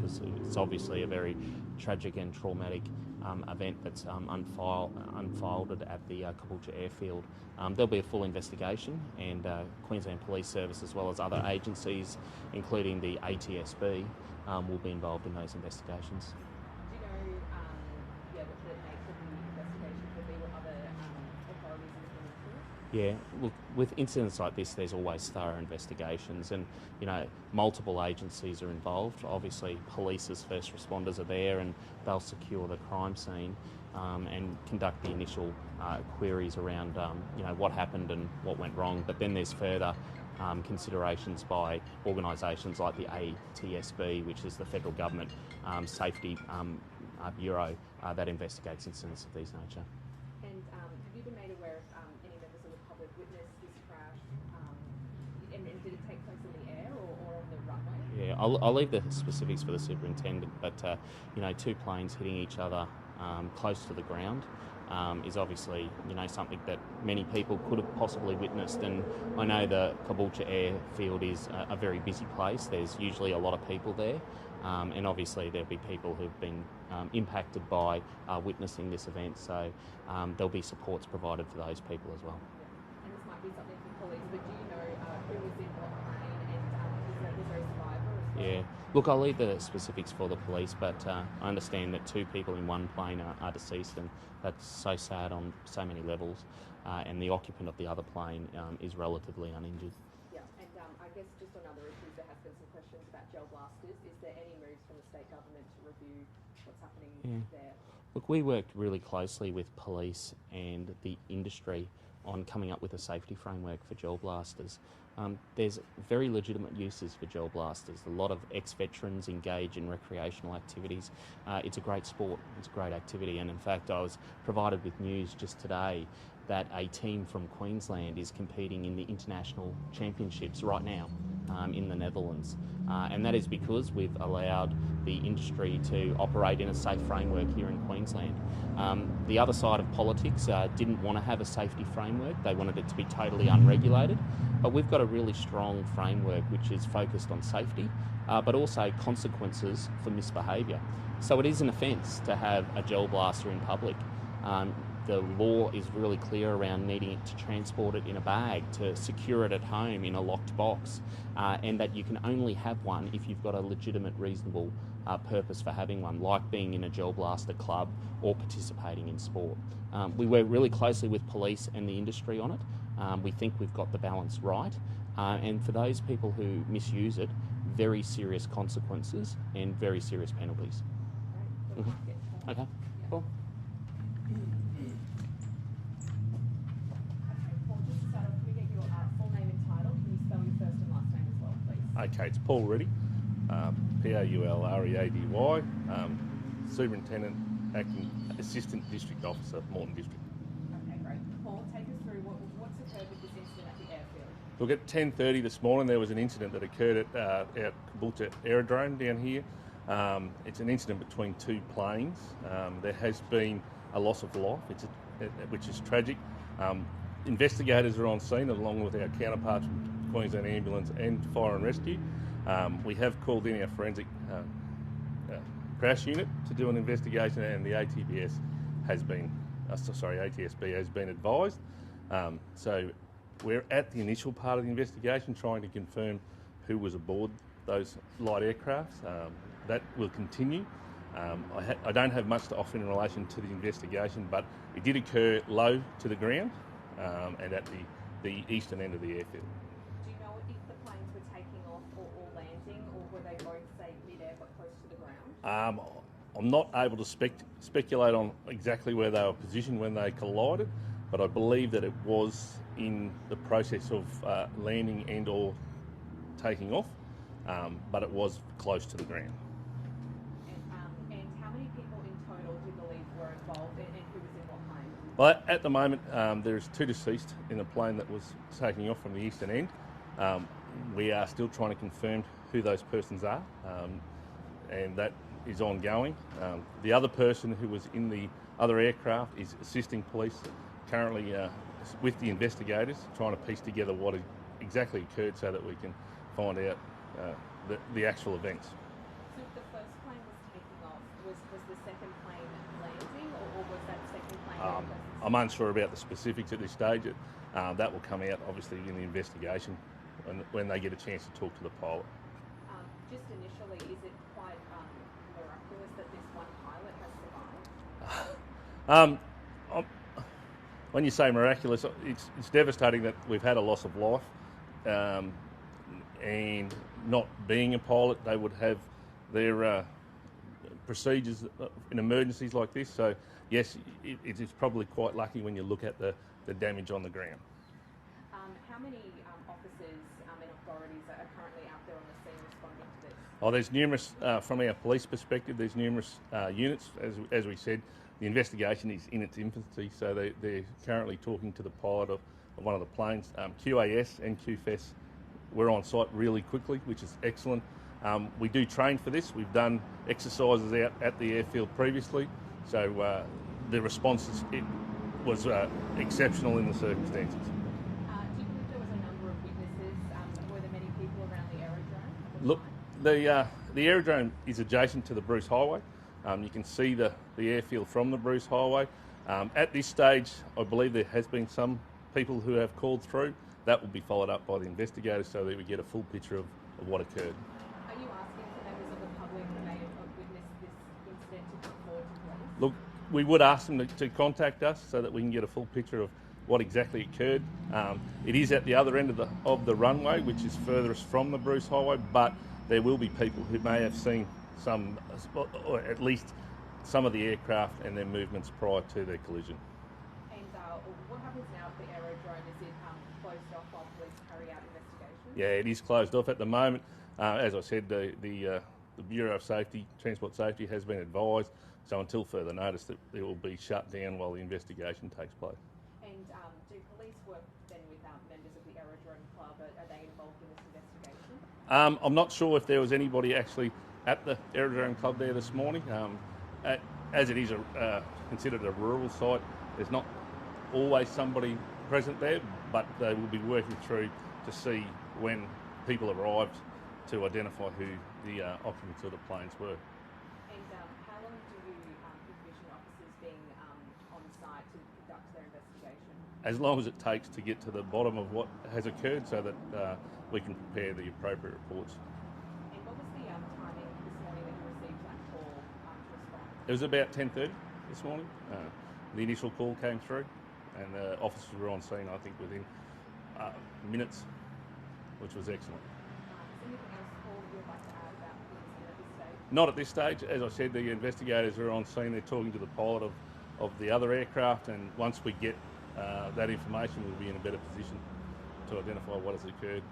because it's obviously a very tragic and traumatic event that's unfolded at the Caboolture airfield. There'll be a full investigation, and Queensland Police Service, as well as other agencies, including the ATSB, will be involved in those investigations. Do you know what the nature of the investigation could be, what other authorities are looking into? Yeah, look, with incidents like this, there's always thorough investigations, and multiple agencies are involved. Obviously, police as first responders are there, and they'll secure the crime scene and conduct the initial queries around what happened and what went wrong. But then there's further considerations by organisations like the ATSB, which is the federal government safety bureau that investigates incidents of these nature. And have you been made aware of any members of the public witnessed this crash? And did it take place in the air or on the runway? Yeah, I'll leave the specifics for the superintendent, but two planes hitting each other close to the ground is obviously something that many people could have possibly witnessed. And I know the Caboolture airfield is a very busy place. There's usually a lot of people there, and obviously there'll be people who've been impacted by witnessing this event. So there'll be supports provided for those people as well. And this might be something for police, but do you know who was in what plane, and was there a survivor as well? Yeah, look, I'll leave the specifics for the police, but I understand that 2 people in one plane are deceased, and that's so sad on so many levels, and the occupant of the other plane is relatively uninjured. Yeah, and I guess just on other issues, there has been some questions about gel blasters. Is there any moves from the state government to review what's happening there? Look, we worked really closely with police and the industry on coming up with a safety framework for gel blasters. There's very legitimate uses for gel blasters. A lot of ex-veterans engage in recreational activities. It's a great sport, it's a great activity, and in fact I was provided with news just today that a team from Queensland is competing in the international championships right now in the Netherlands. And that is because we've allowed the industry to operate in a safe framework here in Queensland. The other side of politics didn't want to have a safety framework. They wanted it to be totally unregulated. But we've got a really strong framework which is focused on safety, but also consequences for misbehaviour. So it is an offence to have a gel blaster in public. The law is really clear around needing it to transport it in a bag, to secure it at home in a locked box, and that you can only have one if you've got a legitimate, reasonable purpose for having one, like being in a gel blaster club or participating in sport. We work really closely with police and the industry on it. We think we've got the balance right, and for those people who misuse it, very serious consequences and very serious penalties. Right. Okay, cool. Okay, it's Paul Reddy, P-A-U-L-R-E-A-D-Y, Superintendent, Acting Assistant District Officer, Moreton District. Okay, great. Paul, take us through what's occurred with this incident at the airfield. Look, at 10:30 this morning there was an incident that occurred at our Caboolture aerodrome down here. It's an incident between 2 planes. There has been a loss of life, which is tragic. Investigators are on scene along with our counterparts from Queensland Ambulance and Fire and Rescue. We have called in our forensic crash unit to do an investigation, and the ATSB has been advised. So we're at the initial part of the investigation, trying to confirm who was aboard those light aircrafts. That will continue. I don't have much to offer in relation to the investigation, but it did occur low to the ground and at the eastern end of the airfield. Do you know if the planes were taking off or landing, or were they both, say, mid-air but close to the ground? I'm not able to speculate on exactly where they were positioned when they collided, but I believe that it was in the process of landing and or taking off, but it was close to the ground. And how many people in total do you believe were involved, and who was in what plane? Well, at the moment, there's 2 deceased in the plane that was taking off from the eastern end. We are still trying to confirm who those persons are, and that is ongoing. The other person who was in the other aircraft is assisting police currently with the investigators, trying to piece together what exactly occurred so that we can find out the actual events. So the first plane was taking off, was the second plane landing, or was that second plane very close to I'm unsure about the specifics at this stage. That will come out obviously in the investigation when they get a chance to talk to the pilot. Just initially, is it quite miraculous that this one pilot has survived? When you say miraculous, it's devastating that we've had a loss of life, and not being a pilot, they would have their procedures in emergencies like this. So yes, it is probably quite lucky when you look at the damage on the ground. How many officers and authorities are currently out there on the scene responding to this? Oh, there's numerous, from our police perspective, there's numerous units. As we said, the investigation is in its infancy, so they're currently talking to the pilot of one of the planes. QAS and QFES, we're on site really quickly, which is excellent. We do train for this. We've done exercises out at the airfield previously, so the response was exceptional in the circumstances. Do you think there was a number of witnesses? Were there many people around the aerodrome? Look, the aerodrome is adjacent to the Bruce Highway. You can see the airfield from the Bruce Highway. At this stage, I believe there has been some people who have called through. That will be followed up by the investigators so that we get a full picture of what occurred. Are you asking for members of the public who may have witnessed this incident to come forward to police? Look, we would ask them to contact us so that we can get a full picture of what exactly occurred. It is at the other end of the runway, which is furthest from the Bruce Highway, but there will be people who may have seen some, or at least some of the aircraft and their movements prior to their collision. And what happens now at the aerodrome? Is it closed off while police carry out investigations? Yeah, it is closed off at the moment. As I said, the Bureau of Safety, Transport Safety, has been advised, so until further notice that it will be shut down while the investigation takes place. And do police work then with members of the Aerodrome Club? Are they involved in this investigation? I'm not sure if there was anybody actually at the Aerodrome Club there this morning. As it is considered a rural site, there's not always somebody present there, but they will be working through to see when people arrived to identify who the occupants of the planes were. And how long do you envision officers being on site to conduct their investigation? As long as it takes to get to the bottom of what has occurred so that we can prepare the appropriate reports. And what was the timing this morning that you received that call to respond? It was about 10:30 this morning. The initial call came through and the officers were on scene, I think, within minutes, which was excellent. Is anything else, Paul, you would like to add about the incident at this stage? Not at this stage. As I said, the investigators are on scene. They're talking to the pilot of the other aircraft, and once we get that information, we'll be in a better position to identify what has occurred.